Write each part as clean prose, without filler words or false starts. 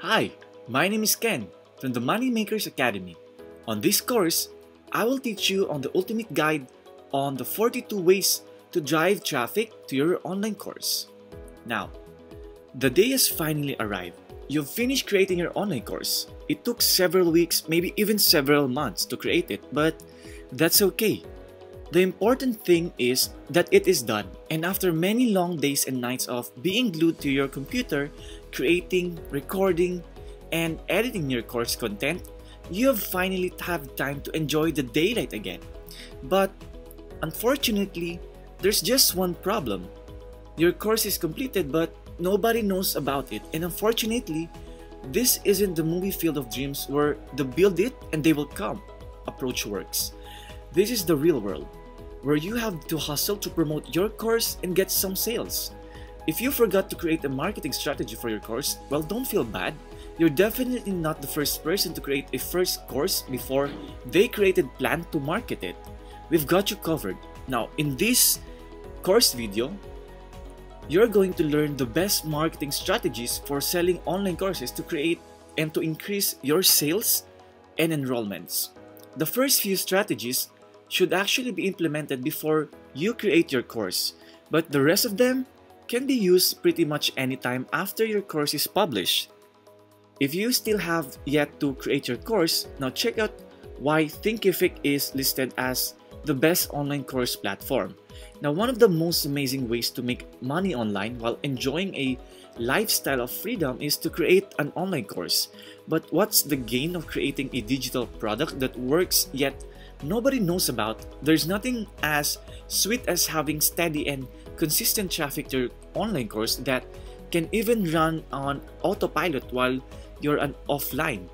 Hi, my name is Ken from the Moneymakers Academy. On this course, I will teach you on the ultimate guide on the 42 ways to drive traffic to your online course. Now, the day has finally arrived. You've finished creating your online course. It took several weeks, maybe even several months to create it, but that's okay. The important thing is that it is done, and after many long days and nights of being glued to your computer, creating, recording, and editing your course content, you have finally have time to enjoy the daylight again. But unfortunately, there's just one problem. Your course is completed, but nobody knows about it, and unfortunately, this isn't the movie Field of Dreams where the build it and they will come approach works. This is the real world, where you have to hustle to promote your course and get some sales. If you forgot to create a marketing strategy for your course, well, don't feel bad. You're definitely not the first person to create a first course before they created plan to market it. We've got you covered. Now, in this course video, you're going to learn the best marketing strategies for selling online courses to create and to increase your sales and enrollments. The first few strategies should actually be implemented before you create your course, but the rest of them can be used pretty much anytime after your course is published. If you still have yet to create your course, now check out why Thinkific is listed as the best online course platform. Now, one of the most amazing ways to make money online while enjoying a lifestyle of freedom is to create an online course. But what's the gain of creating a digital product that works yet nobody knows about? There's nothing as sweet as having steady and consistent traffic to your online course that can even run on autopilot while you're offline.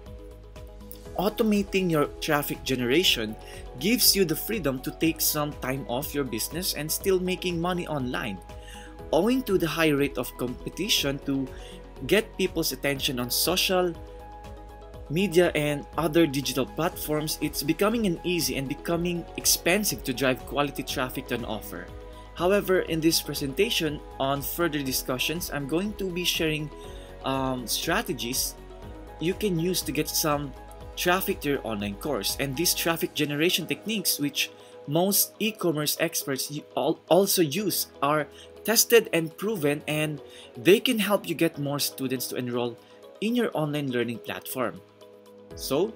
Automating your traffic generation gives you the freedom to take some time off your business and still making money online. Owing to the high rate of competition to get people's attention on social media and other digital platforms, it's becoming an easy and becoming expensive to drive quality traffic to an offer. However, in this presentation on further discussions, I'm going to be sharing strategies you can use to get some traffic to your online course. And these traffic generation techniques, which most e-commerce experts also use, are tested and proven, and they can help you get more students to enroll in your online learning platform. So,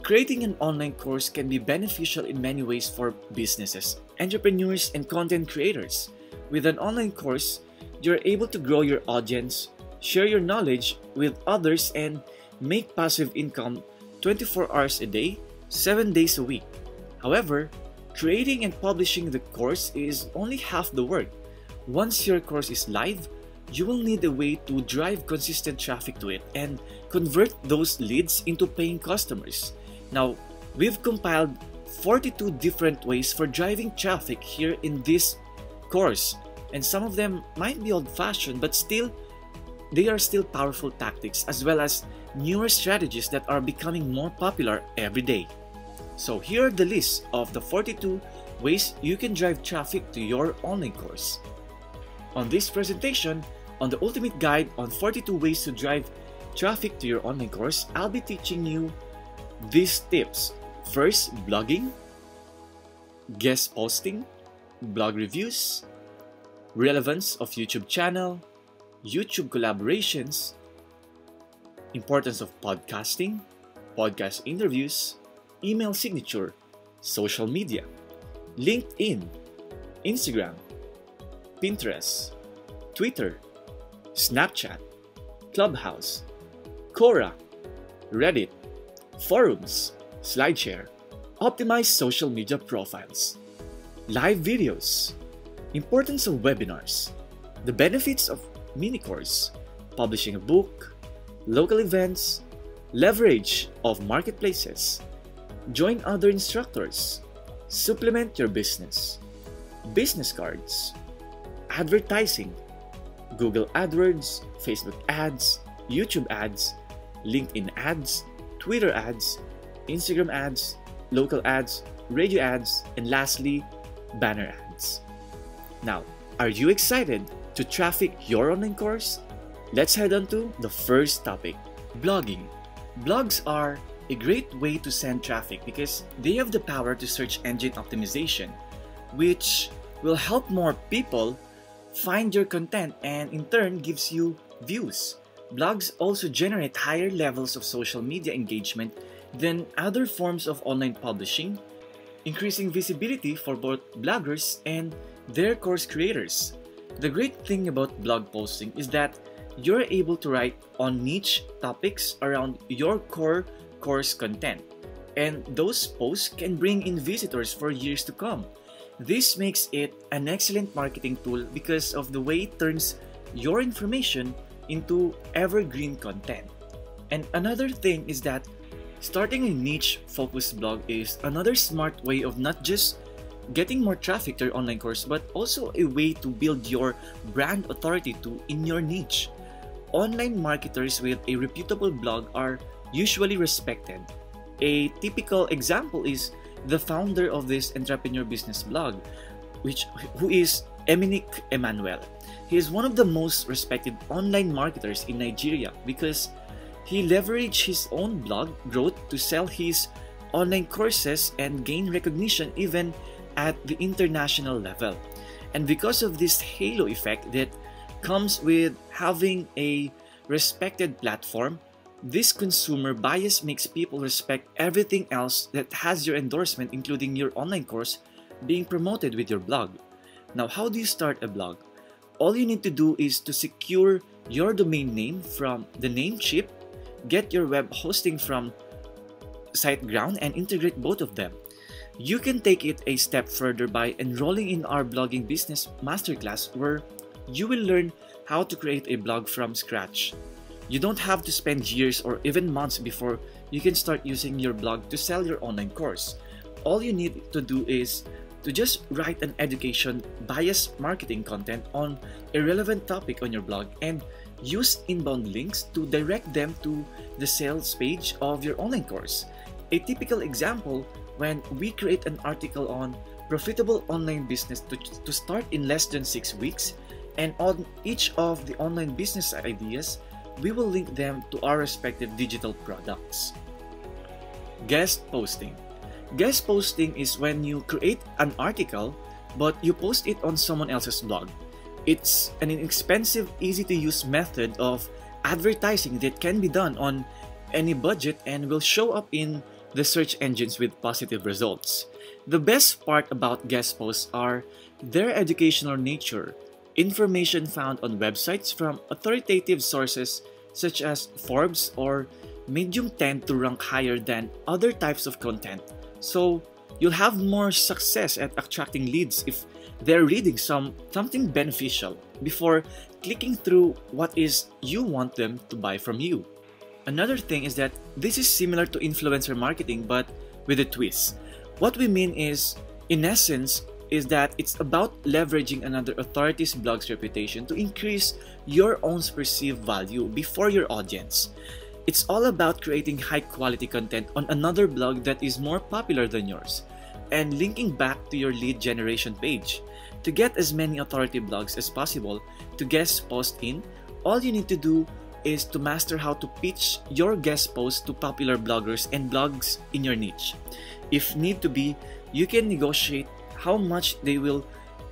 creating an online course can be beneficial in many ways for businesses, entrepreneurs, and content creators. With an online course, you're able to grow your audience, share your knowledge with others, and make passive income 24 hours a day, 7 days a week. However, creating and publishing the course is only half the work. Once your course is live, you will need a way to drive consistent traffic to it and convert those leads into paying customers. Now, we've compiled 42 different ways for driving traffic here in this course, and some of them might be old-fashioned, but still, they are still powerful tactics, as well as newer strategies that are becoming more popular every day. So here are the list of the 42 ways you can drive traffic to your online course. On this presentation, on the ultimate guide on 42 ways to drive traffic to your online course, I'll be teaching you these tips. First, blogging, guest posting, blog reviews, relevance of YouTube channel, YouTube collaborations, importance of podcasting, podcast interviews, email signature, social media, LinkedIn, Instagram, Pinterest, Twitter, Snapchat, Clubhouse, Quora, Reddit, forums, Slideshare, optimize social media profiles, live videos, importance of webinars, the benefits of MiniCourse, publishing a book, local events, leverage of marketplaces, join other instructors, supplement your business, business cards, advertising, Google AdWords, Facebook ads, YouTube ads, LinkedIn ads, Twitter ads, Instagram ads, local ads, radio ads, and lastly, banner ads. Now, are you excited to traffic your online course? let's head on to the first topic, blogging. Blogs are a great way to send traffic because they have the power to search engine optimization, which will help more people find your content and in turn gives you views. Blogs also generate higher levels of social media engagement than other forms of online publishing, increasing visibility for both bloggers and their course creators. The great thing about blog posting is that you're able to write on niche topics around your core course content, and those posts can bring in visitors for years to come. This makes it an excellent marketing tool because of the way it turns your information into evergreen content. And another thing is that starting a niche-focused blog is another smart way of not just getting more traffic to your online course, but also a way to build your brand authority too in your niche. Online marketers with a reputable blog are usually respected. A typical example is the founder of this entrepreneur business blog, who is Eminic Emmanuel. He is one of the most respected online marketers in Nigeria because he leveraged his own blog growth to sell his online courses and gain recognition even at the international level. And because of this halo effect that comes with having a respected platform, this consumer bias makes people respect everything else that has your endorsement, including your online course being promoted with your blog. Now, how do you start a blog? All you need to do is to secure your domain name from the Namecheap, get your web hosting from SiteGround, and integrate both of them. You can take it a step further by enrolling in our blogging business masterclass, where you will learn how to create a blog from scratch. You don't have to spend years or even months before you can start using your blog to sell your online course. All you need to do is to just write an education bias marketing content on a relevant topic on your blog and use inbound links to direct them to the sales page of your online course. A typical example, when we create an article on profitable online business to start in less than 6 weeks, and on each of the online business ideas, we will link them to our respective digital products. Guest posting. Guest posting is when you create an article but you post it on someone else's blog. It's an inexpensive, easy-to-use method of advertising that can be done on any budget and will show up in the search engines with positive results. The best part about guest posts are their educational nature. Information found on websites from authoritative sources such as Forbes or Medium tend to rank higher than other types of content. So you'll have more success at attracting leads if they're reading something beneficial before clicking through what is you want them to buy from you. Another thing is that this is similar to influencer marketing but with a twist. What we mean is, in essence, is that it's about leveraging another authority's blog's reputation to increase your own perceived value before your audience. It's all about creating high-quality content on another blog that is more popular than yours and linking back to your lead generation page. To get as many authority blogs as possible to guest post in, all you need to do is to master how to pitch your guest post to popular bloggers and blogs in your niche. If need to be, you can negotiate how much they will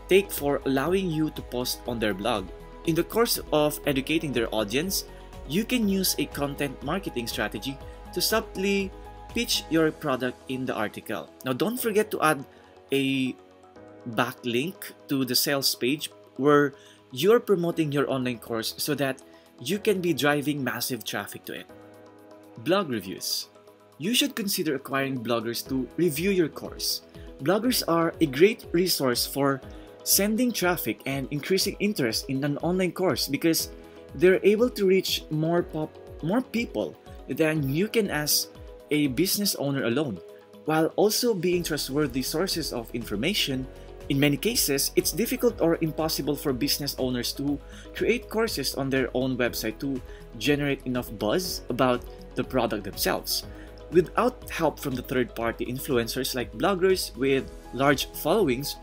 take for allowing you to post on their blog. In the course of educating their audience, you can use a content marketing strategy to subtly pitch your product in the article. Now, don't forget to add a backlink to the sales page where you're promoting your online course so that you can be driving massive traffic to it. Blog reviews. You should consider acquiring bloggers to review your course. Bloggers are a great resource for sending traffic and increasing interest in an online course because they're able to reach more people than you can as a business owner alone, while also being trustworthy sources of information. In many cases, it's difficult or impossible for business owners to create courses on their own website to generate enough buzz about the product themselves. Without help from the third-party influencers like bloggers with large followings,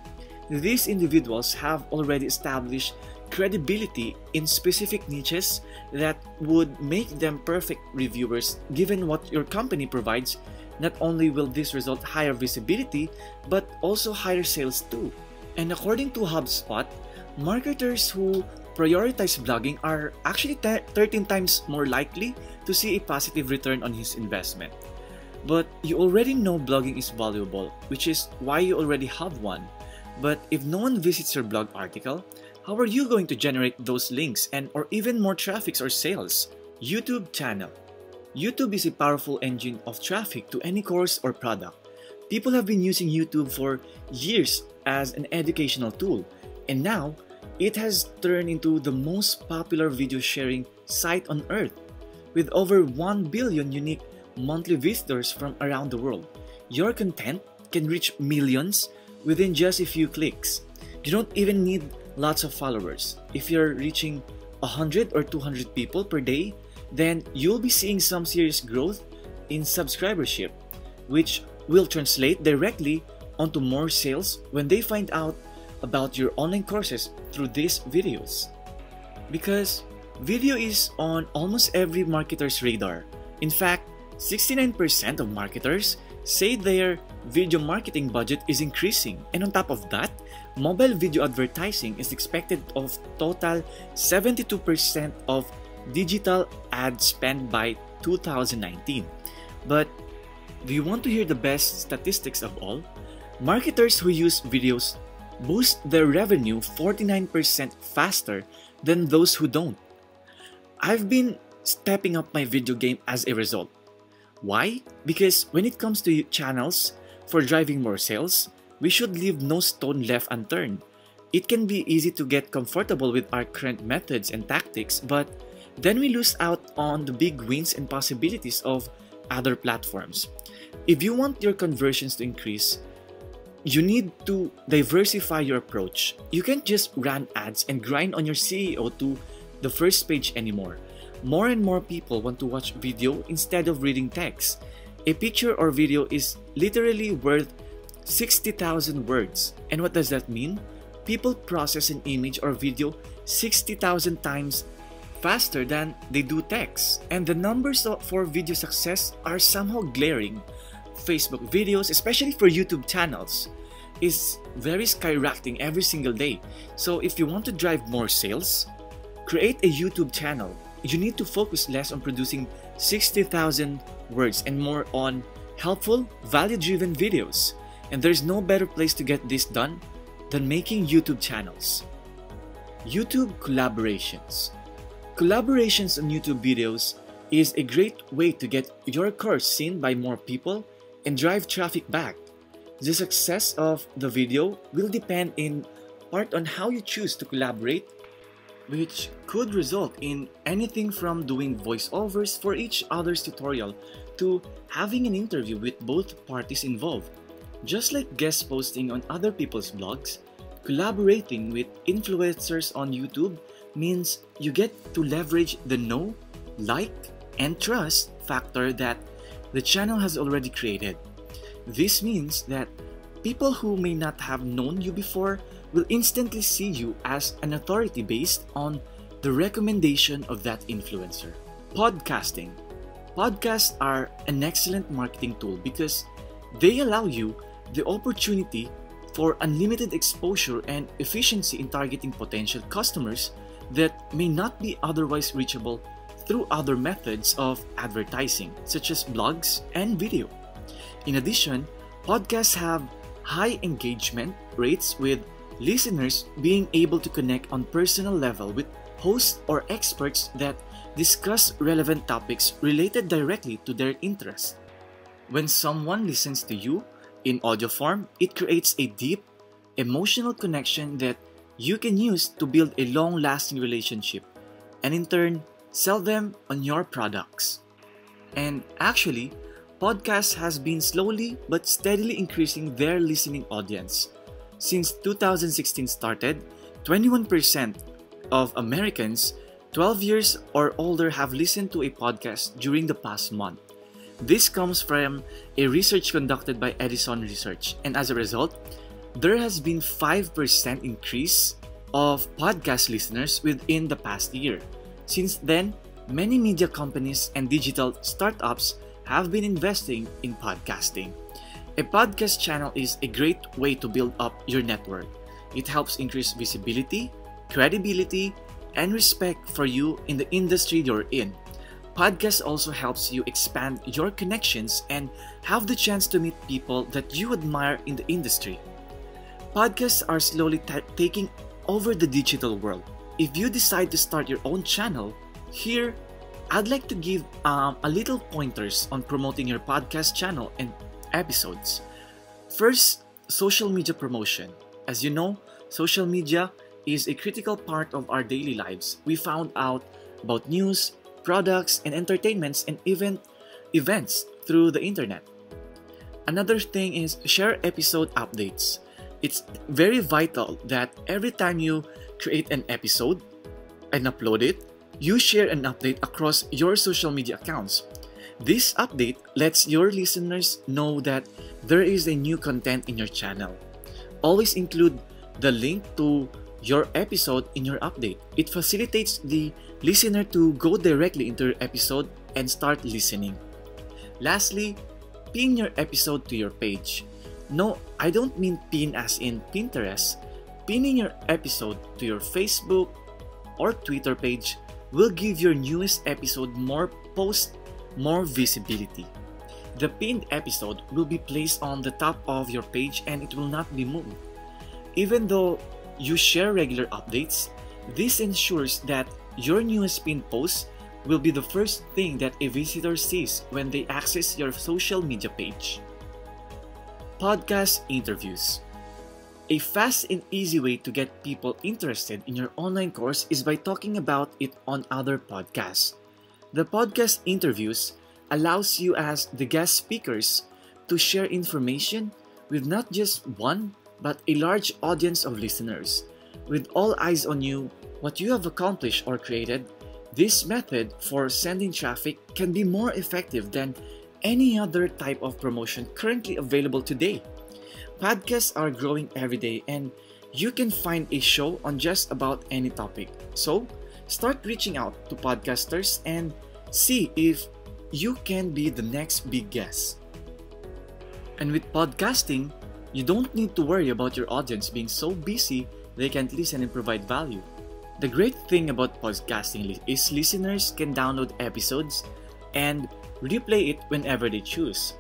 these individuals have already established credibility in specific niches that would make them perfect reviewers given what your company provides. Not only will this result higher visibility, but also higher sales too. And according to HubSpot, marketers who prioritize blogging are actually 13 times more likely to see a positive return on his investment. But you already know blogging is valuable, which is why you already have one. But if no one visits your blog article, how are you going to generate those links and or even more traffic or sales? YouTube channel. YouTube is a powerful engine of traffic to any course or product. People have been using YouTube for years as an educational tool, and now it has turned into the most popular video sharing site on earth. With over 1 billion unique monthly visitors from around the world, your content can reach millions within just a few clicks. You don't even need lots of followers. If you're reaching 100 or 200 people per day, then you'll be seeing some serious growth in subscribership, which will translate directly onto more sales when they find out about your online courses through these videos. Because video is on almost every marketer's radar. In fact, 69% of marketers say their video marketing budget is increasing, and on top of that, mobile video advertising is expected of total 72% of digital ad spend by 2019. But do you want to hear the best statistics of all? Marketers who use videos boost their revenue 49% faster than those who don't. I've been stepping up my video game as a result. Why? Because when it comes to channels for driving more sales, we should leave no stone left unturned. It can be easy to get comfortable with our current methods and tactics, but then we lose out on the big wins and possibilities of other platforms. If you want your conversions to increase, you need to diversify your approach. You can't just run ads and grind on your CEO to the first page anymore. More and more people want to watch video instead of reading text. A picture or video is literally worth 60,000 words. And what does that mean? People process an image or video 60,000 times faster than they do text. And the numbers for video success are somehow glaring. Facebook videos, especially for YouTube channels, is very skyrocketing every single day. So if you want to drive more sales, create a YouTube channel. You need to focus less on producing 60,000 words and more on helpful, value-driven videos. And there's no better place to get this done than making YouTube channels. YouTube collaborations. Collaborations on YouTube videos is a great way to get your course seen by more people and drive traffic back. The success of the video will depend in part on how you choose to collaborate, which could result in anything from doing voiceovers for each other's tutorial to having an interview with both parties involved. Just like guest posting on other people's blogs, collaborating with influencers on YouTube means you get to leverage the know, like, and trust factor that the channel has already created. This means that people who may not have known you before will instantly see you as an authority based on the recommendation of that influencer. Podcasting. Podcasts are an excellent marketing tool because they allow you the opportunity for unlimited exposure and efficiency in targeting potential customers that may not be otherwise reachable through other methods of advertising, such as blogs and video. In addition, podcasts have high engagement rates, with listeners being able to connect on personal level with hosts or experts that discuss relevant topics related directly to their interest. When someone listens to you in audio form, it creates a deep, emotional connection that you can use to build a long-lasting relationship and in turn sell them on your products. And actually, podcasts has been slowly but steadily increasing their listening audience. Since 2016 started, 21% of Americans 12 years or older have listened to a podcast during the past month. This comes from a research conducted by Edison Research, and as a result, there has been 5% increase of podcast listeners within the past year. Since then, many media companies and digital startups have been investing in podcasting. A podcast channel is a great way to build up your network. It helps increase visibility, credibility, and respect for you in the industry you're in. Podcast also helps you expand your connections and have the chance to meet people that you admire in the industry. Podcasts are slowly taking over the digital world. If you decide to start your own channel, here I'd like to give a little pointers on promoting your podcast channel and episodes. First, social media promotion. As you know, social media is a critical part of our daily lives. We found out about news, products, and entertainments, and even events through the internet. Another thing is share episode updates. It's very vital that every time you create an episode and upload it, you share an update across your social media accounts. This update lets your listeners know that there is a new content in your channel. Always include the link to your episode in your update. It facilitates the listener to go directly into your episode and start listening. Lastly, pin your episode to your page. No, I don't mean pin as in Pinterest. Pinning your episode to your Facebook or Twitter page will give your newest episode more posts, more visibility. The pinned episode will be placed on the top of your page and it will not be moved. Even though you share regular updates, this ensures that your newest pinned post will be the first thing that a visitor sees when they access your social media page. Podcast interviews. A fast and easy way to get people interested in your online course is by talking about it on other podcasts. The podcast interviews allows you as the guest speakers to share information with not just one but a large audience of listeners. With all eyes on you, what you have accomplished or created, this method for sending traffic can be more effective than any other type of promotion currently available today. Podcasts are growing every day and you can find a show on just about any topic. So, start reaching out to podcasters and see if you can be the next big guest. And with podcasting, you don't need to worry about your audience being so busy they can't listen and provide value. The great thing about podcasting is listeners can download episodes and replay it whenever they choose.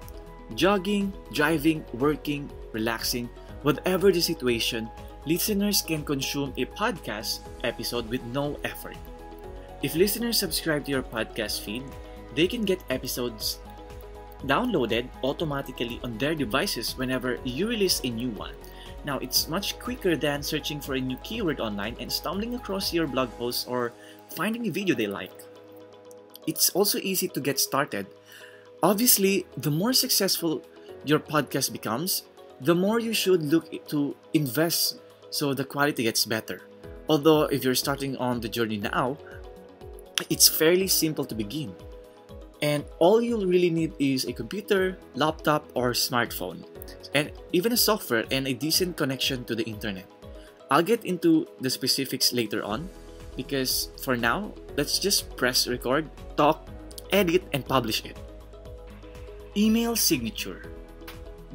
Jogging, driving, working, relaxing, whatever the situation, listeners can consume a podcast episode with no effort. If listeners subscribe to your podcast feed, they can get episodes downloaded automatically on their devices whenever you release a new one. Now, it's much quicker than searching for a new keyword online and stumbling across your blog post or finding a video they like. It's also easy to get started. Obviously, the more successful your podcast becomes, the more you should look to invest so the quality gets better. Although if you're starting on the journey now, it's fairly simple to begin. And all you'll really need is a computer, laptop, or smartphone, and even a software and a decent connection to the internet. I'll get into the specifics later on, because for now, let's just press record, talk, edit, and publish it. Email signature.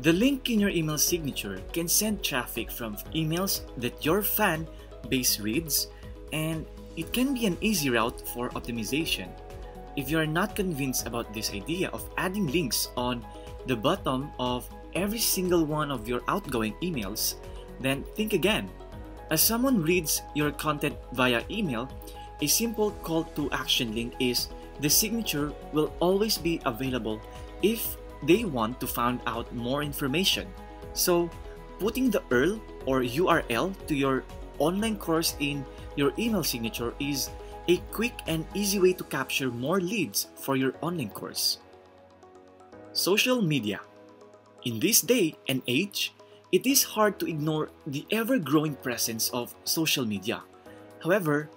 The link in your email signature can send traffic from emails that your fan base reads, and it can be an easy route for optimization. If you are not convinced about this idea of adding links on the bottom of every single one of your outgoing emails, then think again. As someone reads your content via email, a simple call to action link is the signature will always be available if they want to find out more information. So, putting the URL or URL to your online course in your email signature is a quick and easy way to capture more leads for your online course. Social media. In this day and age, it is hard to ignore the ever-growing presence of social media. However,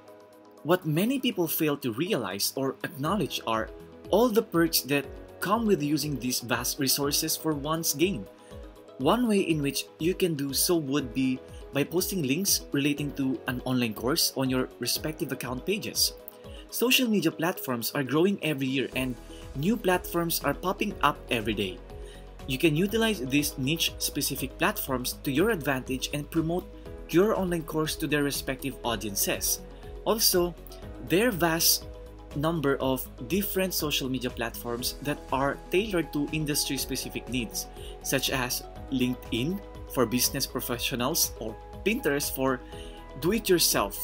what many people fail to realize or acknowledge are all the perks that come with using these vast resources for one's gain. One way in which you can do so would be by posting links relating to an online course on your respective account pages. Social media platforms are growing every year and new platforms are popping up every day. You can utilize these niche-specific platforms to your advantage and promote your online course to their respective audiences. Also, there are vast number of different social media platforms that are tailored to industry-specific needs, such as LinkedIn for business professionals or Pinterest for do-it-yourself.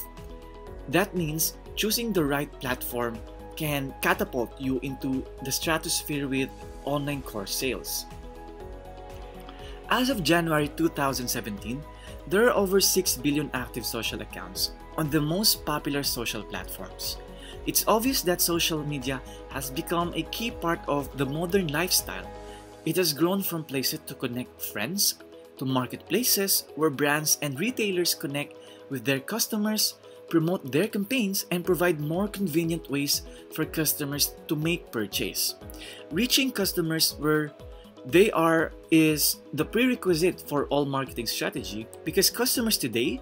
That means choosing the right platform can catapult you into the stratosphere with online course sales. As of January 2017, there are over 6 billion active social accounts on the most popular social platforms. It's obvious that social media has become a key part of the modern lifestyle. It has grown from places to connect friends, to marketplaces where brands and retailers connect with their customers, promote their campaigns, and provide more convenient ways for customers to make purchase. Reaching customers where they are is the prerequisite for all marketing strategy because customers today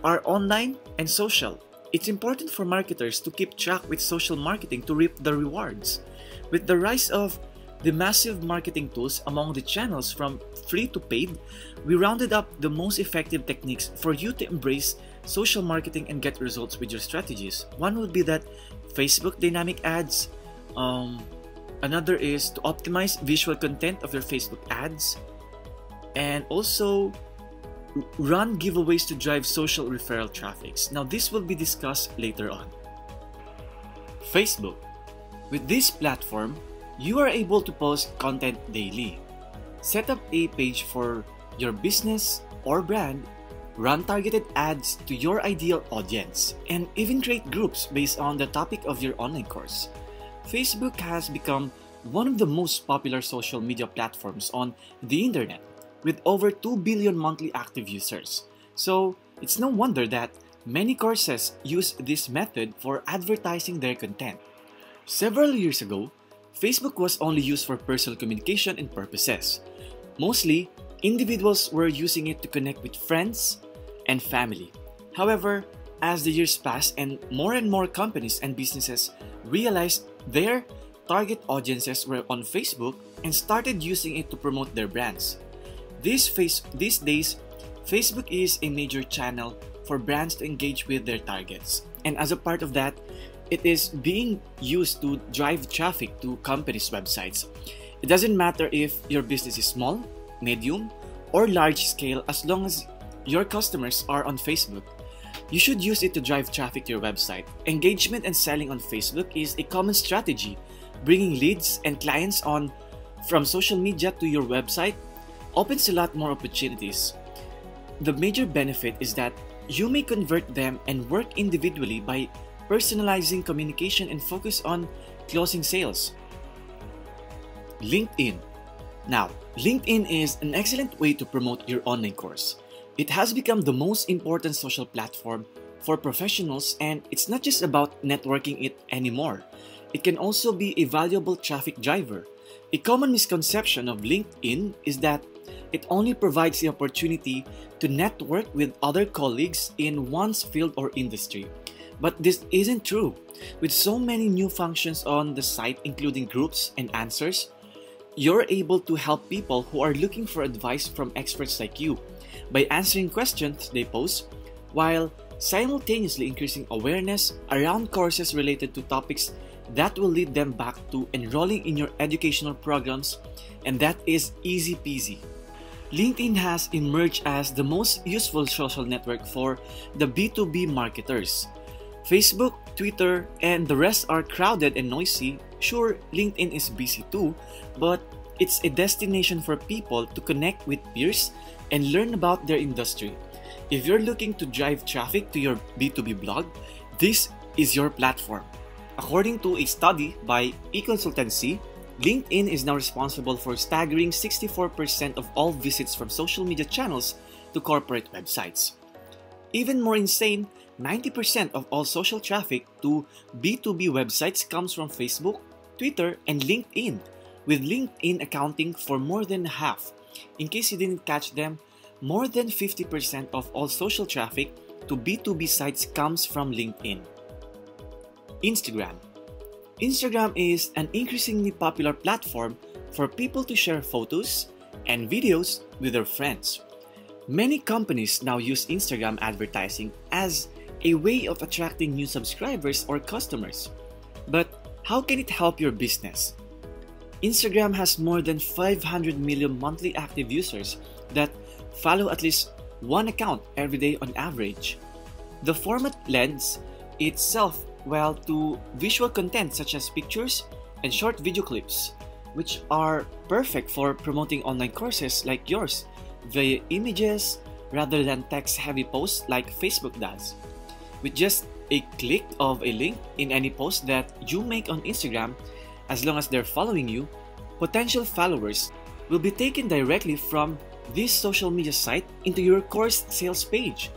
are online and social. It's important for marketers to keep track with social marketing to reap the rewards. With the rise of the massive marketing tools among the channels from free to paid, we rounded up the most effective techniques for you to embrace social marketing and get results with your strategies. One would be that Facebook dynamic ads. Another is to optimize visual content of your Facebook ads. And also run giveaways to drive social referral traffics. Now this will be discussed later on. Facebook. With this platform, you are able to post content daily. Set up a page for your business or brand, run targeted ads to your ideal audience, and even create groups based on the topic of your online course. Facebook has become one of the most popular social media platforms on the internet, with over 2 billion monthly active users. So, it's no wonder that many courses use this method for advertising their content. Several years ago, Facebook was only used for personal communication and purposes. Mostly, individuals were using it to connect with friends and family. However, as the years passed and more companies and businesses realized their target audiences were on Facebook and started using it to promote their brands. These days, Facebook is a major channel for brands to engage with their targets. And as a part of that, it is being used to drive traffic to companies' websites. It doesn't matter if your business is small, medium, or large scale, as long as your customers are on Facebook. You should use it to drive traffic to your website. Engagement and selling on Facebook is a common strategy. Bringing leads and clients on from social media to your website opens a lot more opportunities. The major benefit is that you may convert them and work individually by personalizing communication and focus on closing sales. LinkedIn. Now, LinkedIn is an excellent way to promote your online course. It has become the most important social platform for professionals, and it's not just about networking it anymore. It can also be a valuable traffic driver. A common misconception of LinkedIn is that it only provides the opportunity to network with other colleagues in one's field or industry. But this isn't true. With so many new functions on the site, including groups and answers, you're able to help people who are looking for advice from experts like you by answering questions they post, while simultaneously increasing awareness around courses related to topics that will lead them back to enrolling in your educational programs, and that is easy peasy. LinkedIn has emerged as the most useful social network for the B2B marketers. Facebook, Twitter, and the rest are crowded and noisy. Sure, LinkedIn is busy too, but it's a destination for people to connect with peers and learn about their industry. If you're looking to drive traffic to your B2B blog, this is your platform. According to a study by eConsultancy, LinkedIn is now responsible for a staggering 64% of all visits from social media channels to corporate websites. Even more insane, 90% of all social traffic to B2B websites comes from Facebook, Twitter, and LinkedIn, with LinkedIn accounting for more than half. In case you didn't catch them, more than 50% of all social traffic to B2B sites comes from LinkedIn. Instagram. Instagram is an increasingly popular platform for people to share photos and videos with their friends. Many companies now use Instagram advertising as a way of attracting new subscribers or customers. But how can it help your business? Instagram has more than 500 million monthly active users that follow at least one account every day on average. The format lends itself well to visual content such as pictures and short video clips, which are perfect for promoting online courses like yours via images rather than text-heavy posts like Facebook does. With just a click of a link in any post that you make on Instagram, as long as they're following you, potential followers will be taken directly from this social media site into your course sales page,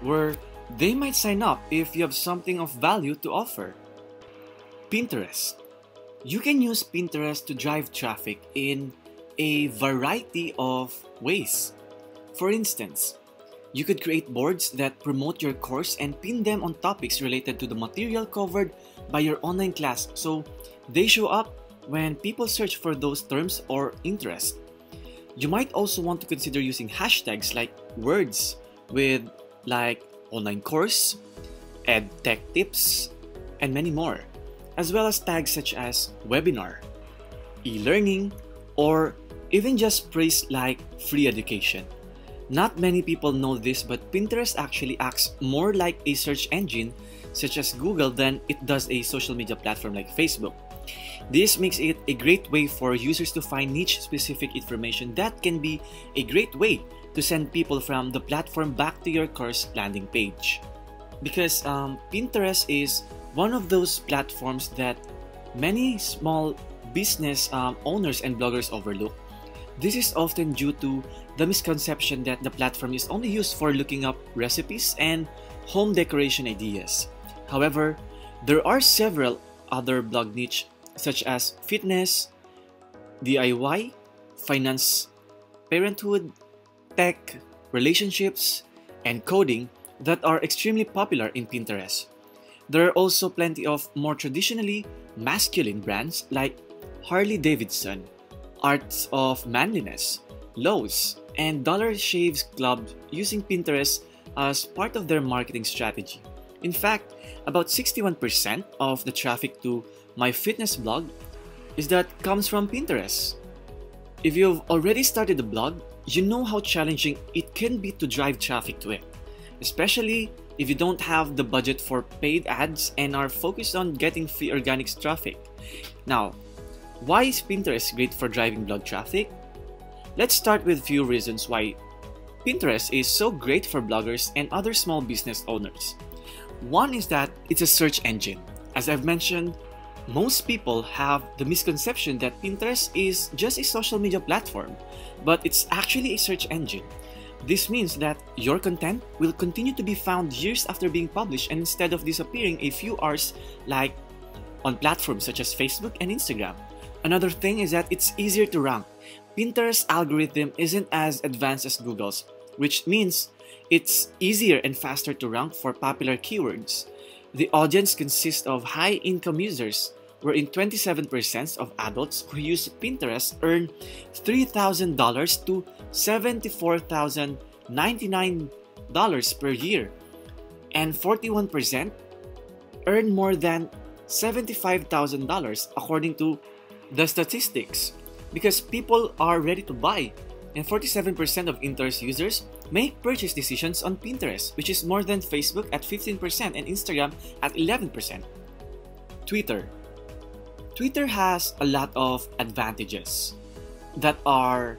where they might sign up if you have something of value to offer. Pinterest. You can use Pinterest to drive traffic in a variety of ways. For instance, you could create boards that promote your course and pin them on topics related to the material covered by your online class, so they show up when people search for those terms or interests. You might also want to consider using hashtags like words with like online course, ed tech tips, and many more, as well as tags such as webinar, e-learning, or even just praise like free education. Not many people know this, but Pinterest actually acts more like a search engine such as Google than it does a social media platform like Facebook. This makes it a great way for users to find niche-specific information that can be a great way to send people from the platform back to your course landing page. Because Pinterest is one of those platforms that many small business owners and bloggers overlook. This is often due to the misconception that the platform is only used for looking up recipes and home decoration ideas. However, there are several other blog niches such as fitness, DIY, finance, parenthood, tech, relationships, and coding that are extremely popular in Pinterest. There are also plenty of more traditionally masculine brands like Harley Davidson, Arts of Manliness, Lowe's, and Dollar Shaves Club using Pinterest as part of their marketing strategy. In fact, about 61% of the traffic to my fitness blog comes from Pinterest. If you've already started a blog, you know how challenging it can be to drive traffic to it, especially if you don't have the budget for paid ads and are focused on getting free organic traffic. Now, why is Pinterest great for driving blog traffic? Let's start with a few reasons why Pinterest is so great for bloggers and other small business owners. One is that it's a search engine. As I've mentioned, most people have the misconception that Pinterest is just a social media platform, but it's actually a search engine. This means that your content will continue to be found years after being published and instead of disappearing a few hours like on platforms such as Facebook and Instagram. Another thing is that it's easier to rank. Pinterest's algorithm isn't as advanced as Google's, which means it's easier and faster to rank for popular keywords. The audience consists of high-income users, wherein 27% of adults who use Pinterest earn $3,000 to $74,099 per year, and 41% earn more than $75,000 according to the statistics, because people are ready to buy, and 47% of Pinterest users make purchase decisions on Pinterest, which is more than Facebook at 15% and Instagram at 11%. Twitter has a lot of advantages that are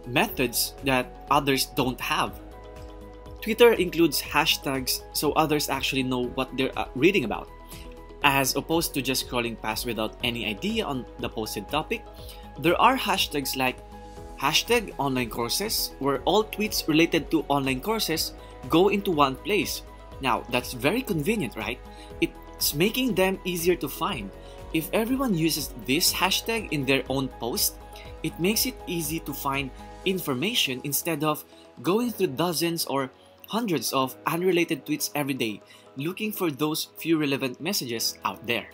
methods that others don't have. Twitter includes hashtags so others actually know what they're reading about, as opposed to just scrolling past without any idea on the posted topic. There are hashtags like #OnlineCourses, where all tweets related to online courses go into one place. Now, that's very convenient, right? It's making them easier to find. If everyone uses this hashtag in their own post, it makes it easy to find information instead of going through dozens or hundreds of unrelated tweets every day, looking for those few relevant messages out there.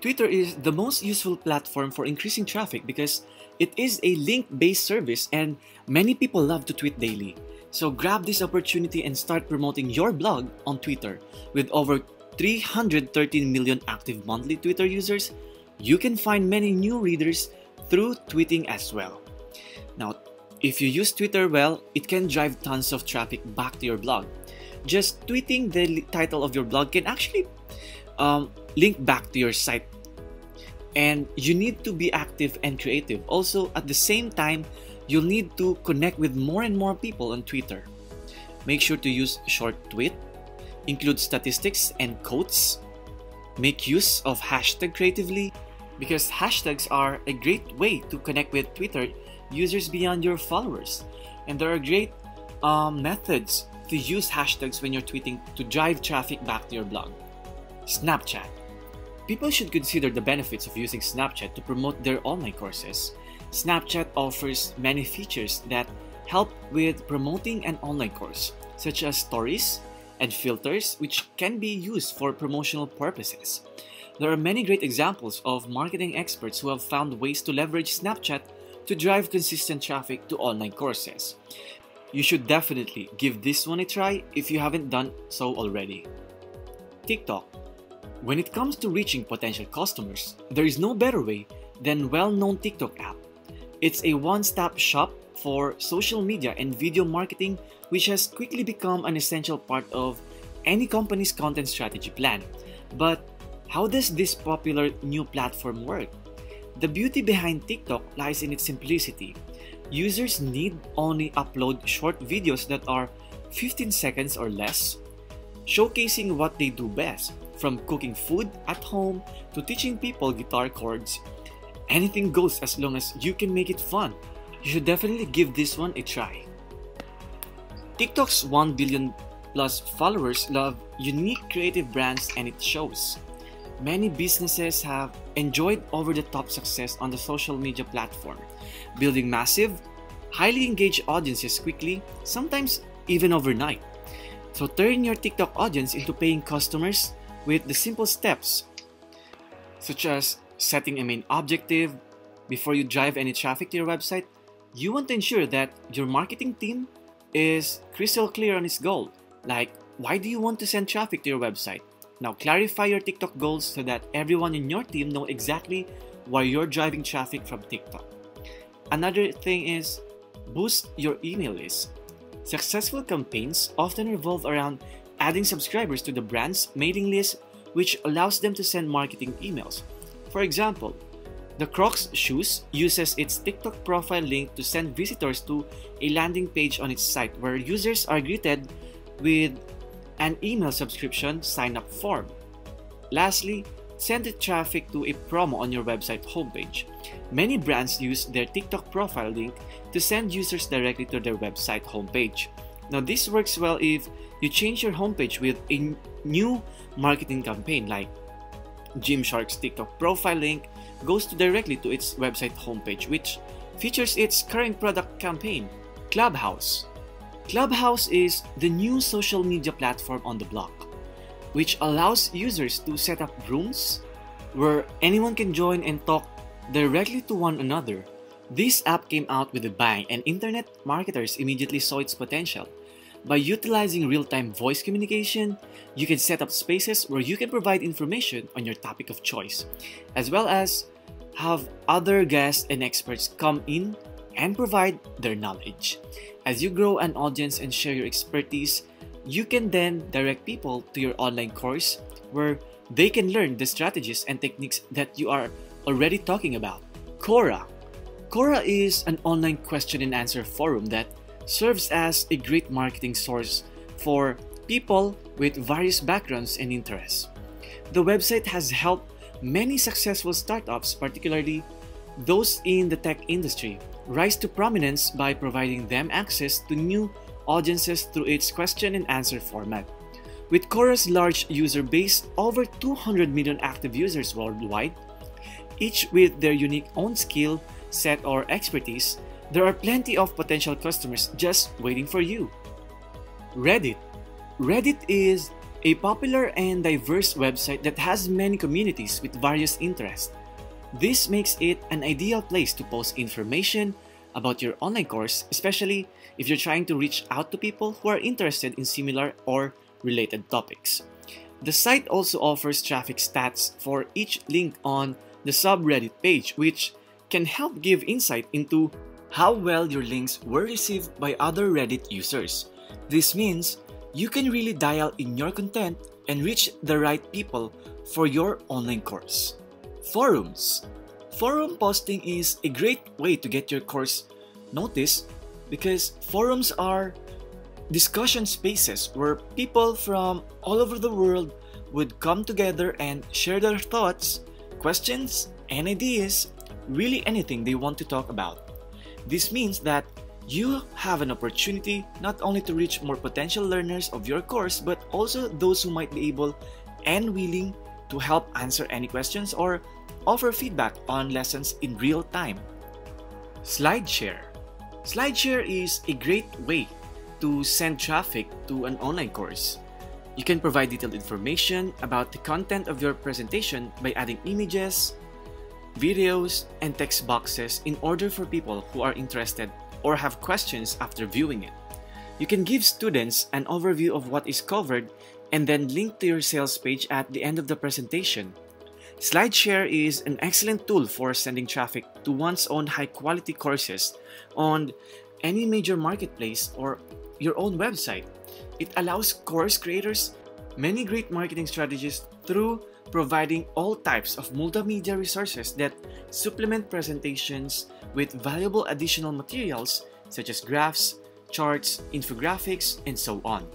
Twitter is the most useful platform for increasing traffic because it is a link-based service and many people love to tweet daily. So grab this opportunity and start promoting your blog on Twitter. With over 313 million active monthly Twitter users, you can find many new readers through tweeting as well. Now, if you use Twitter well, it can drive tons of traffic back to your blog. Just tweeting the title of your blog can actually link back to your site. And you need to be active and creative. Also, at the same time, you'll need to connect with more and more people on Twitter. Make sure to use short tweet, include statistics and quotes, make use of hashtag creatively, because hashtags are a great way to connect with Twitter users beyond your followers. And there are great methods to use hashtags when you're tweeting to drive traffic back to your blog. Snapchat. People should consider the benefits of using Snapchat to promote their online courses. Snapchat offers many features that help with promoting an online course, such as stories and filters, which can be used for promotional purposes. There are many great examples of marketing experts who have found ways to leverage Snapchat to drive consistent traffic to online courses. You should definitely give this one a try if you haven't done so already. TikTok. When it comes to reaching potential customers, there is no better way than well-known TikTok app. It's a one-stop shop for social media and video marketing, which has quickly become an essential part of any company's content strategy plan. But how does this popular new platform work? The beauty behind TikTok lies in its simplicity. Users need only upload short videos that are 15 seconds or less, showcasing what they do best, from cooking food at home to teaching people guitar chords. Anything goes as long as you can make it fun. You should definitely give this one a try. TikTok's 1 billion plus followers love unique creative brands, and it shows. Many businesses have enjoyed over-the-top success on the social media platform, building massive, highly engaged audiences quickly, sometimes even overnight. So turn your TikTok audience into paying customers with the simple steps, such as setting a main objective. Before you drive any traffic to your website, you want to ensure that your marketing team is crystal clear on its goal. Like, why do you want to send traffic to your website? Now clarify your TikTok goals so that everyone in your team know exactly why you're driving traffic from TikTok. Another thing is boost your email list. Successful campaigns often revolve around adding subscribers to the brand's mailing list, which allows them to send marketing emails. For example, the Crocs shoes uses its TikTok profile link to send visitors to a landing page on its site where users are greeted with an email subscription sign-up form. Lastly, send the traffic to a promo on your website homepage. Many brands use their TikTok profile link to send users directly to their website homepage. Now, this works well if you change your homepage with a new marketing campaign, like Gymshark's TikTok profile link goes directly to its website homepage, which features its current product campaign. Clubhouse. Clubhouse is the new social media platform on the block, which allows users to set up rooms where anyone can join and talk directly to one another. This app came out with a bang, and internet marketers immediately saw its potential. By utilizing real-time voice communication, you can set up spaces where you can provide information on your topic of choice, as well as have other guests and experts come in and provide their knowledge. As you grow an audience and share your expertise, you can then direct people to your online course where they can learn the strategies and techniques that you are already talking about. Quora. Quora is an online question and answer forum that serves as a great marketing source for people with various backgrounds and interests. The website has helped many successful startups, particularly those in the tech industry, rise to prominence by providing them access to new audiences through its question and answer format. With Quora's large user base, over 200 million active users worldwide, each with their unique own skill set or expertise, There are plenty of potential customers just waiting for you. Reddit. Reddit is a popular and diverse website that has many communities with various interests. This makes it an ideal place to post information about your online course, especially if you're trying to reach out to people who are interested in similar or related topics. The site also offers traffic stats for each link on the subreddit page, which can help give insight into how well your links were received by other Reddit users. This means you can really dial in your content and reach the right people for your online course. Forums. Forum posting is a great way to get your course noticed because forums are discussion spaces where people from all over the world would come together and share their thoughts, questions, and ideas, really anything they want to talk about. This means that you have an opportunity not only to reach more potential learners of your course, but also those who might be able and willing to help answer any questions or offer feedback on lessons in real time. Slideshare. Slideshare is a great way to send traffic to an online course. You can provide detailed information about the content of your presentation by adding images, videos, and text boxes in order for people who are interested or have questions after viewing it. You can give students an overview of what is covered and then link to your sales page at the end of the presentation. Slideshare is an excellent tool for sending traffic to one's own high-quality courses on any major marketplace or your own website. It allows course creators many great marketing strategies through providing all types of multimedia resources that supplement presentations with valuable additional materials such as graphs, charts, infographics, and so on.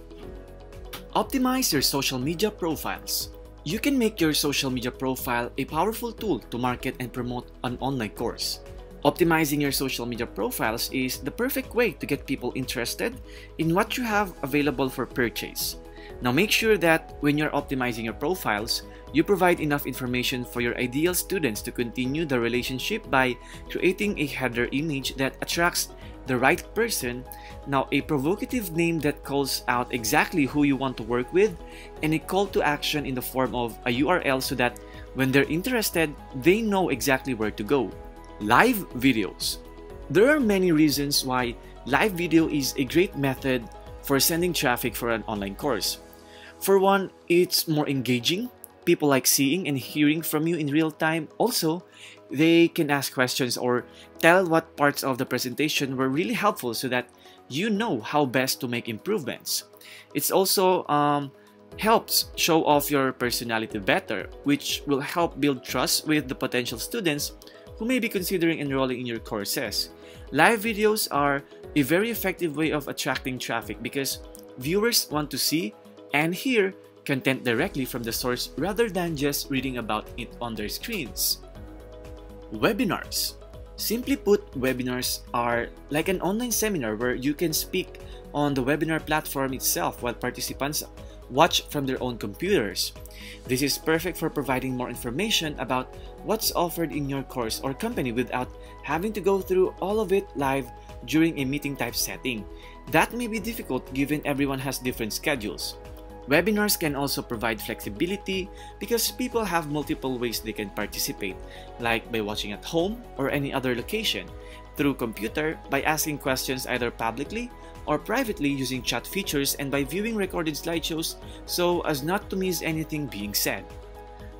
Optimize your social media profiles. You can make your social media profile a powerful tool to market and promote an online course. Optimizing your social media profiles is the perfect way to get people interested in what you have available for purchase. Now make sure that when you're optimizing your profiles, you provide enough information for your ideal students to continue the relationship by creating a header image that attracts the right person, now a provocative name that calls out exactly who you want to work with, and a call to action in the form of a URL so that when they're interested, they know exactly where to go. Live videos. There are many reasons why live video is a great method for sending traffic for an online course. For one, it's more engaging. People like seeing and hearing from you in real time. Also, they can ask questions or tell what parts of the presentation were really helpful so that you know how best to make improvements. It's also helps show off your personality better, which will help build trust with the potential students who may be considering enrolling in your courses. Live videos are a very effective way of attracting traffic because viewers want to see and hear content directly from the source rather than just reading about it on their screens. Webinars. Simply put, webinars are like an online seminar where you can speak on the webinar platform itself while participants watch from their own computers. This is perfect for providing more information about what's offered in your course or company without having to go through all of it live during a meeting type setting. That may be difficult given everyone has different schedules. Webinars can also provide flexibility because people have multiple ways they can participate, like by watching at home or any other location, through computer, by asking questions either publicly or privately using chat features, and by viewing recorded slideshows so as not to miss anything being said.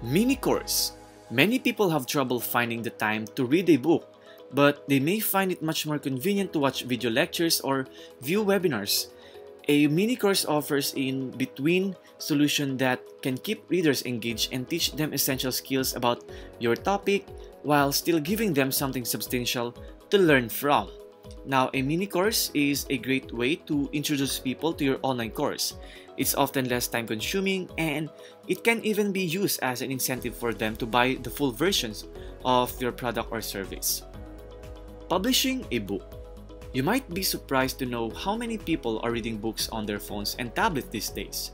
MiniCourse. Many people have trouble finding the time to read a book, but they may find it much more convenient to watch video lectures or view webinars. A mini-course offers in-between solution that can keep readers engaged and teach them essential skills about your topic while still giving them something substantial to learn from. Now, a mini-course is a great way to introduce people to your online course. It's often less time-consuming and it can even be used as an incentive for them to buy the full versions of your product or service. Publishing a book. You might be surprised to know how many people are reading books on their phones and tablets these days.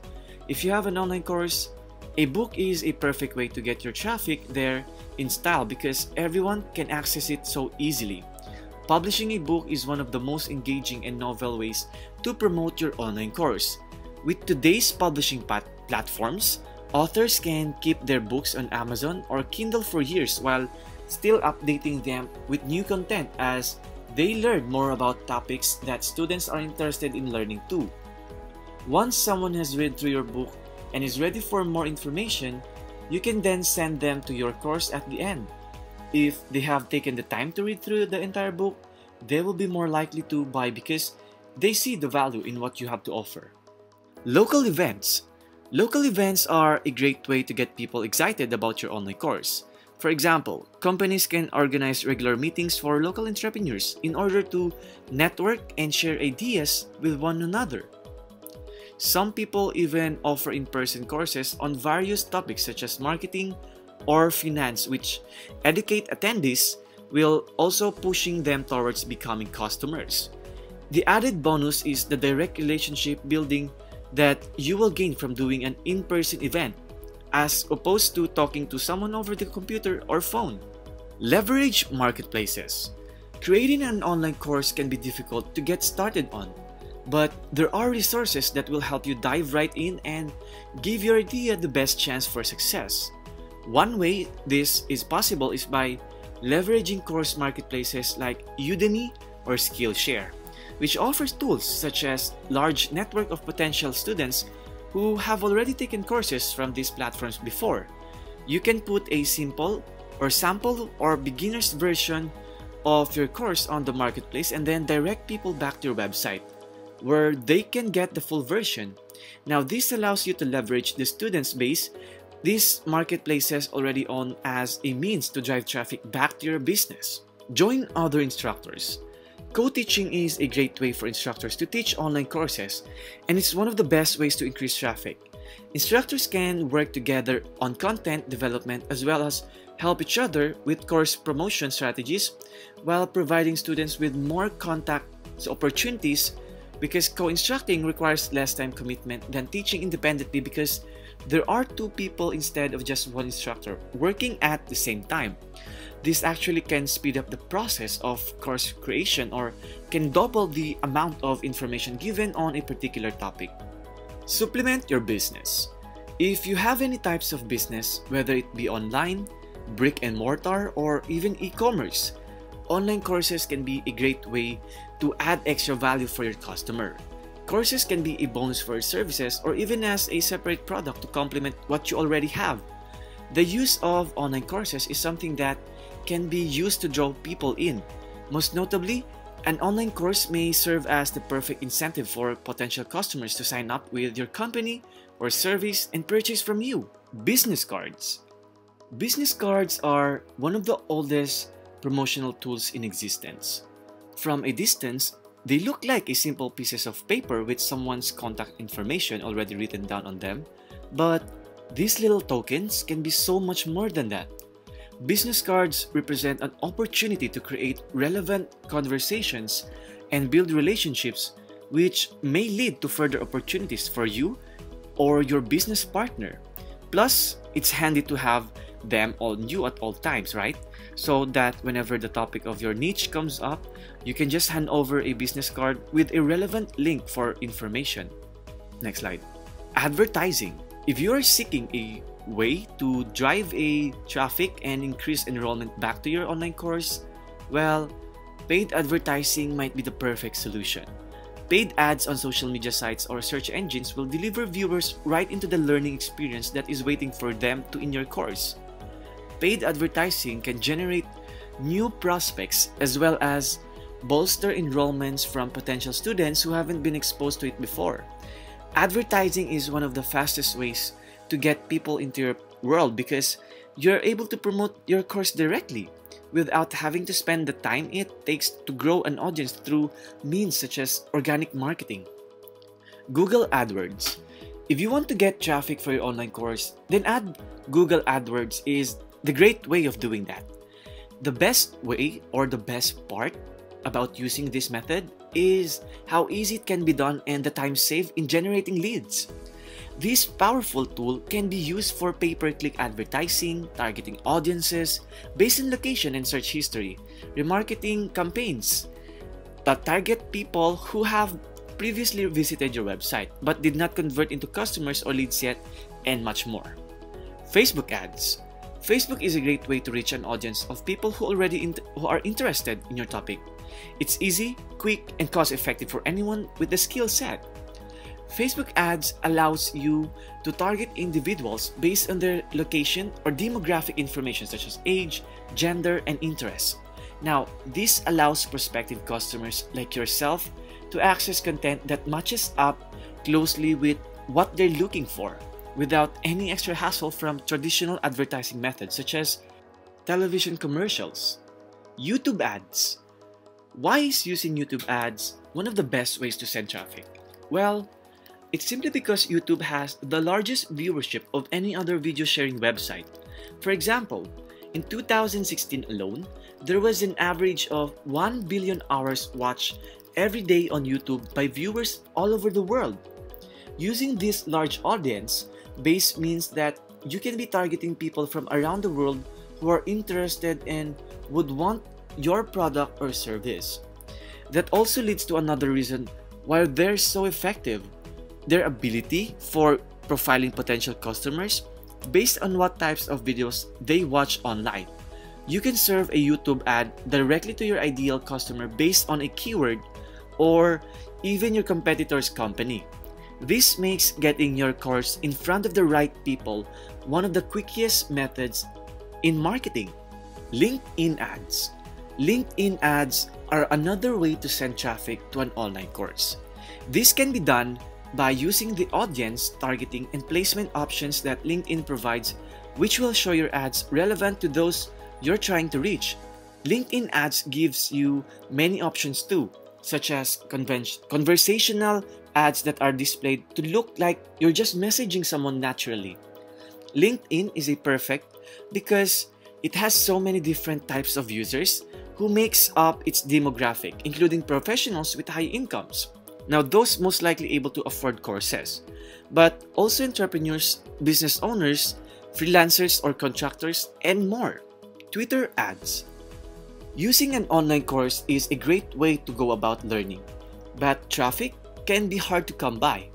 If you have an online course, a book is a perfect way to get your traffic there in style because everyone can access it so easily. publishing a book is one of the most engaging and novel ways to promote your online course. With today's publishing platforms, authors can keep their books on Amazon or Kindle for years while still updating them with new content as they learn more about topics that students are interested in learning too. Once someone has read through your book and is ready for more information, you can then send them to your course at the end. If they have taken the time to read through the entire book, they will be more likely to buy because they see the value in what you have to offer. Local events. Local events are a great way to get people excited about your online course. For example, companies can organize regular meetings for local entrepreneurs in order to network and share ideas with one another. Some people even offer in-person courses on various topics such as marketing or finance, which educate attendees while also pushing them towards becoming customers. The added bonus is the direct relationship building that you will gain from doing an in-person event as opposed to talking to someone over the computer or phone. Leverage marketplaces. Creating an online course can be difficult to get started on, but there are resources that will help you dive right in and give your idea the best chance for success. One way this is possible is by leveraging course marketplaces like Udemy or Skillshare, which offers tools such as large network of potential students who have already taken courses from these platforms before. You can put a simple or sample or beginner's version of your course on the marketplace and then direct people back to your website where they can get the full version. Now, this allows you to leverage the students base these marketplaces already own as a means to drive traffic back to your business. Join other instructors. Co-teaching is a great way for instructors to teach online courses, and it's one of the best ways to increase traffic. Instructors can work together on content development as well as help each other with course promotion strategies while providing students with more contact opportunities because co-instructing requires less time commitment than teaching independently because there are two people instead of just one instructor working at the same time. This actually can speed up the process of course creation or can double the amount of information given on a particular topic. Supplement your business. If you have any types of business, whether it be online, brick and mortar, or even e-commerce, online courses can be a great way to add extra value for your customer. Courses can be a bonus for your services or even as a separate product to complement what you already have. The use of online courses is something that can be used to draw people in. Most notably, an online course may serve as the perfect incentive for potential customers to sign up with your company or service and purchase from you. Business cards. Business cards are one of the oldest promotional tools in existence. From a distance, they look like a simple pieces of paper with someone's contact information already written down on them, but these little tokens can be so much more than that. Business cards represent an opportunity to create relevant conversations and build relationships which may lead to further opportunities for you or your business partner. Plus, it's handy to have them on you at all times, right? So that whenever the topic of your niche comes up, you can just hand over a business card with a relevant link for information. Next slide. Advertising. If you are seeking a way to drive a traffic and increase enrollment back to your online course, well, paid advertising might be the perfect solution. Paid ads on social media sites or search engines will deliver viewers right into the learning experience that is waiting for them in your course. Paid advertising can generate new prospects as well as bolster enrollments from potential students who haven't been exposed to it before. Advertising is one of the fastest ways to get people into your world because you're able to promote your course directly without having to spend the time it takes to grow an audience through means such as organic marketing. Google AdWords. If you want to get traffic for your online course, then Google AdWords is the great way of doing that. The best way or the best part about using this method is how easy it can be done and the time saved in generating leads. This powerful tool can be used for pay-per-click advertising, targeting audiences based on location and search history, remarketing campaigns that target people who have previously visited your website but did not convert into customers or leads yet, and much more. Facebook ads. Facebook is a great way to reach an audience of people who are interested in your topic. It's easy, quick, and cost-effective for anyone with the skill set. Facebook ads allows you to target individuals based on their location or demographic information such as age, gender, and interests. Now, this allows prospective customers like yourself to access content that matches up closely with what they're looking for without any extra hassle from traditional advertising methods such as television commercials. YouTube ads. Why is using YouTube ads one of the best ways to send traffic? Well, it's simply because YouTube has the largest viewership of any other video sharing website. For example, in 2016 alone, there was an average of 1 billion hours watched every day on YouTube by viewers all over the world. Using this large audience base means that you can be targeting people from around the world who are interested and would want your product or service. That also leads to another reason why they're so effective: their ability for profiling potential customers based on what types of videos they watch online. You can serve a YouTube ad directly to your ideal customer based on a keyword or even your competitor's company. This makes getting your course in front of the right people one of the quickest methods in marketing. LinkedIn ads. LinkedIn ads are another way to send traffic to an online course. This can be done by using the audience targeting and placement options that LinkedIn provides, which will show your ads relevant to those you're trying to reach. LinkedIn ads gives you many options too, such as conversational ads that are displayed to look like you're just messaging someone naturally. LinkedIn is a perfect because it has so many different types of users who makes up its demographic, including professionals with high incomes. Now, those most likely able to afford courses, but also entrepreneurs, business owners, freelancers or contractors, and more. Twitter ads. Using an online course is a great way to go about learning, but traffic can be hard to come by.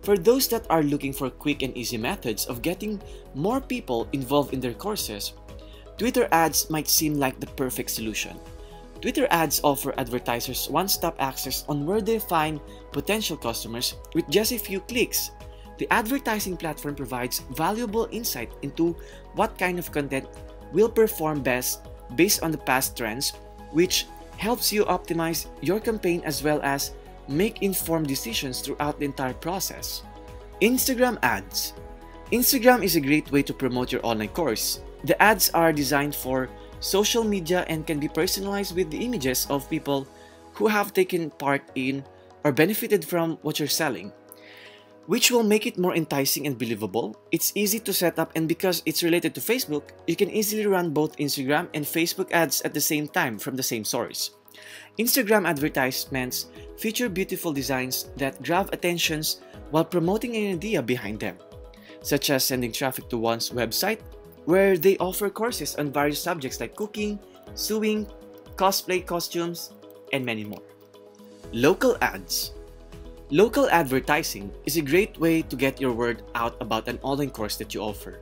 For those that are looking for quick and easy methods of getting more people involved in their courses, Twitter ads might seem like the perfect solution. Twitter ads offer advertisers one-stop access on where they find potential customers with just a few clicks. The advertising platform provides valuable insight into what kind of content will perform best based on the past trends, which helps you optimize your campaign as well as make informed decisions throughout the entire process. Instagram ads. Instagram is a great way to promote your online course. The ads are designed for social media and can be personalized with the images of people who have taken part in or benefited from what you're selling, which will make it more enticing and believable. It's easy to set up, and because it's related to Facebook, you can easily run both Instagram and Facebook ads at the same time from the same source. Instagram advertisements feature beautiful designs that grab attentions while promoting an idea behind them, such as sending traffic to one's website where they offer courses on various subjects like cooking, sewing, cosplay costumes, and many more. Local ads. Local advertising is a great way to get your word out about an online course that you offer.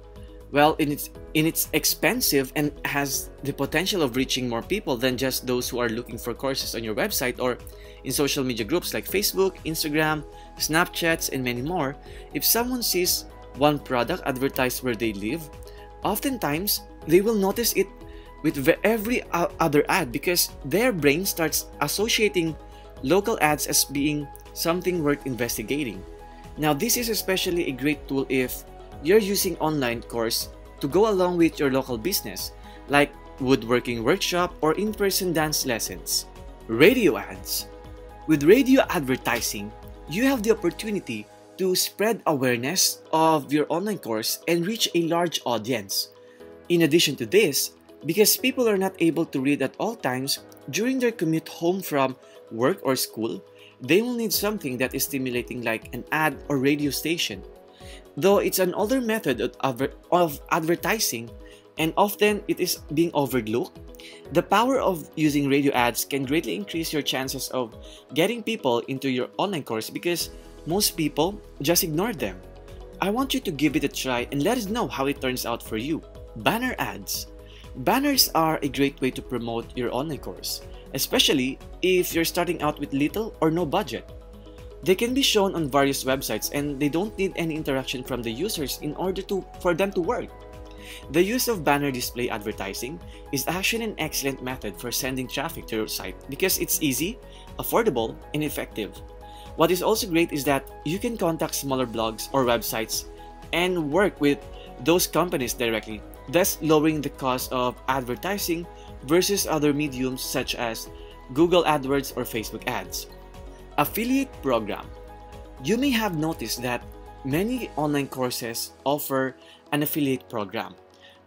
Well, it's expensive and has the potential of reaching more people than just those who are looking for courses on your website or in social media groups like Facebook, Instagram, Snapchats, and many more. If someone sees one product advertised where they live, oftentimes they will notice it with every other ad because their brain starts associating local ads as being something worth investigating. Now, this is especially a great tool if you're using online course to go along with your local business, like woodworking workshop or in-person dance lessons. Radio ads. With radio advertising, you have the opportunity to spread awareness of your online course and reach a large audience. In addition to this, because people are not able to read at all times during their commute home from work or school, they will need something that is stimulating like an ad or radio station. Though it's an older method of advertising and often it is being overlooked, the power of using radio ads can greatly increase your chances of getting people into your online course because most people just ignore them. I want you to give it a try and let us know how it turns out for you. Banner ads. Banners are a great way to promote your online course, especially if you're starting out with little or no budget. They can be shown on various websites and they don't need any interaction from the users in order for them to work. The use of banner display advertising is actually an excellent method for sending traffic to your site because it's easy, affordable, and effective. What is also great is that you can contact smaller blogs or websites and work with those companies directly, thus lowering the cost of advertising versus other mediums such as Google AdWords or Facebook ads. Affiliate program. You may have noticed that many online courses offer an affiliate program.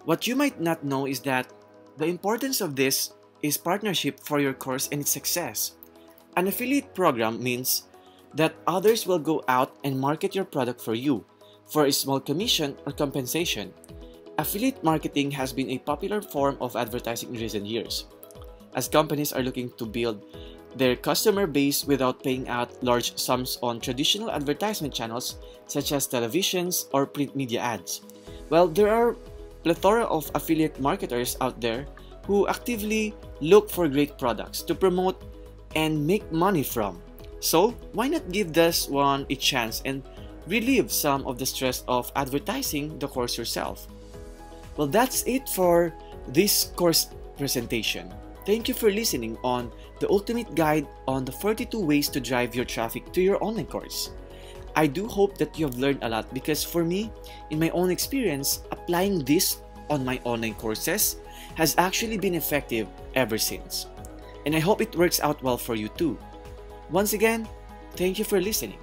What you might not know is that the importance of this is partnership for your course and its success. An affiliate program means that others will go out and market your product for you for a small commission or compensation. Affiliate marketing has been a popular form of advertising in recent years, as companies are looking to build their customer base without paying out large sums on traditional advertisement channels such as televisions or print media ads. Well, there are plethora of affiliate marketers out there who actively look for great products to promote and make money from. So why not give this one a chance and relieve some of the stress of advertising the course yourself? Well, that's it for this course presentation. Thank you for listening on the ultimate guide on the 42 ways to drive your traffic to your online course. I do hope that you have learned a lot because for me, in my own experience, applying this on my online courses has actually been effective ever since. And I hope it works out well for you too. Once again, thank you for listening.